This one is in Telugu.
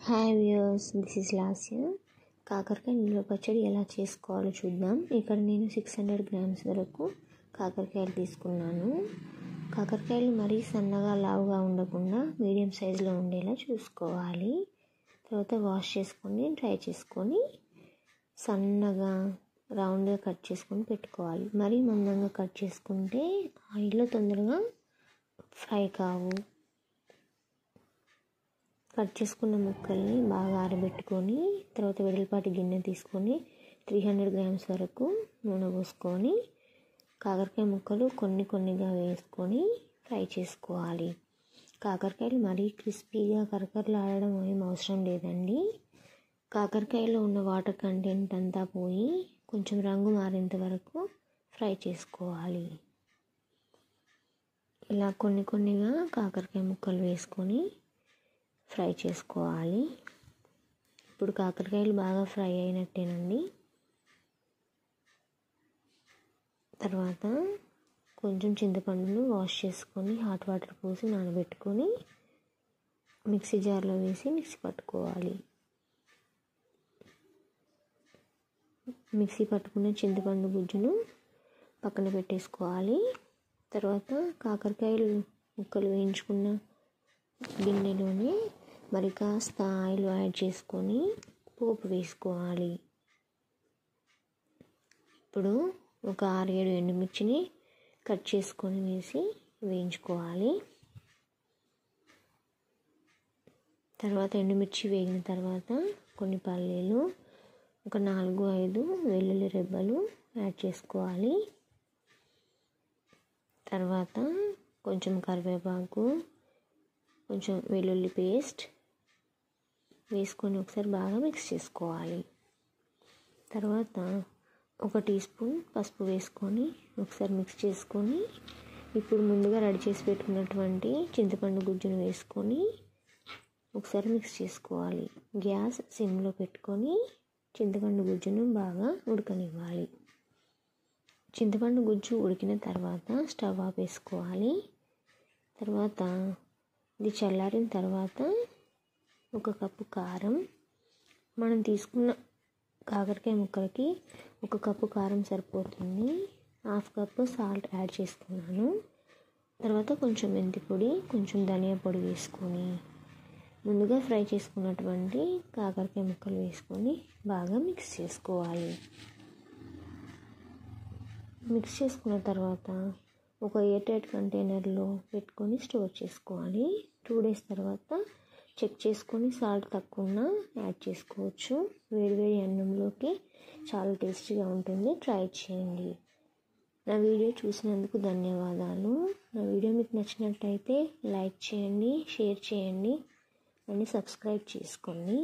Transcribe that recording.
Hi viewers, this is Lasya. కాకరకాయ నిల్వ పచ్చడి ఎలా చేసుకోవాలో చూద్దాం. ఇక్కడ నేను 600 గ్రామ్స్ వరకు కాకరకాయలు తీసుకున్నాను. కాకరకాయలు మరీ సన్నగా లావుగా ఉండకుండా మీడియం సైజులో ఉండేలా చూసుకోవాలి. తర్వాత వాష్ చేసుకొని డ్రై చేసుకొని సన్నగా రౌండ్గా కట్ చేసుకొని పెట్టుకోవాలి. మరీ మందంగా కట్ చేసుకుంటే ఆయిల్లో తొందరగా ఫ్రై కావు. కట్ చేసుకున్న ముక్కల్ని బాగా ఆరబెట్టుకొని తర్వాత వెడల్పాటి గిన్నె తీసుకొని 300 గ్రామ్స్ వరకు నూనె పోసుకొని కాకరకాయ ముక్కలు కొన్నిగా వేసుకొని ఫ్రై చేసుకోవాలి. కాకరకాయలు మరీ క్రిస్పీగా కరకరలాడడం ఏం అవసరం లేదండి. కాకరకాయలో ఉన్న వాటర్ కంటెంట్ అంతా పోయి కొంచెం రంగు మారేంత వరకు ఫ్రై చేసుకోవాలి. ఇలా కొన్నిగా కాకరకాయ ముక్కలు వేసుకొని ఫ్రై చేసుకోవాలి. ఇప్పుడు కాకరకాయలు బాగా ఫ్రై అయినట్టేనండి. తర్వాత కొంచెం చింతపండును వాష్ చేసుకొని హాట్ వాటర్ పోసి నానబెట్టుకొని మిక్సీ జార్లో వేసి మిక్సీ పట్టుకోవాలి. మిక్సీ పట్టుకున్న చింతపండు గుజ్జును పక్కన పెట్టేసుకోవాలి. తర్వాత కాకరకాయలు ముక్కలు వేయించుకున్న గిన్నెలోనే మరి కాస్త ఆయిల్ యాడ్ చేసుకొని పోపు వేసుకోవాలి. ఇప్పుడు ఒక 6-7 ఎండుమిర్చిని కట్ చేసుకొని వేసి వేయించుకోవాలి. తర్వాత ఎండుమిర్చి వేగిన తర్వాత కొన్ని పల్లీలు, ఒక 4-5 వెల్లుల్లి రెబ్బలు యాడ్ చేసుకోవాలి. తర్వాత కొంచెం కరివేపాకు, కొంచెం వెల్లుల్లి పేస్ట్ వేసుకొని ఒకసారి బాగా మిక్స్ చేసుకోవాలి. తర్వాత 1 టీ స్పూన్ పసుపు వేసుకొని ఒకసారి మిక్స్ చేసుకొని ఇప్పుడు ముందుగా రెడీ చేసి పెట్టుకున్నటువంటి చింతపండు గుజ్జును వేసుకొని ఒకసారి మిక్స్ చేసుకోవాలి. గ్యాస్ సిమ్లో పెట్టుకొని చింతపండు గుజ్జును బాగా ఉడకనివ్వాలి. చింతపండు గుజ్జు ఉడికిన తర్వాత స్టవ్ ఆపేసుకోవాలి. తర్వాత ఇది చల్లారిన తర్వాత 1 కప్పు కారం, మనం తీసుకున్న కాకరకాయ ముక్కలకి 1 కప్పు కారం సరిపోతుంది. 1/2 కప్పు సాల్ట్ యాడ్ చేసుకున్నాను. తర్వాత కొంచెం మెంతి పొడి, కొంచెం ధనియా పొడి వేసుకొని ముందుగా ఫ్రై చేసుకున్నటువంటి కాకరకాయ ముక్కలు వేసుకొని బాగా మిక్స్ చేసుకోవాలి. మిక్స్ చేసుకున్న తర్వాత ఒక ఎయిర్ టైట్ కంటైనర్లో పెట్టుకొని స్టోర్ చేసుకోవాలి. 2 డేస్ తర్వాత చెక్ చేసుకొని సాల్ట్ తక్కువ ఉన్నా యాడ్ చేసుకోవచ్చు. వేడివేడి అన్నంలోకి చాలా టేస్టీగా ఉంటుంది. ట్రై చేయండి. నా వీడియో చూసినందుకు ధన్యవాదాలు. నా వీడియో మీకు నచ్చినట్టయితే లైక్ చేయండి, షేర్ చేయండి and సబ్స్క్రైబ్ చేసుకోండి.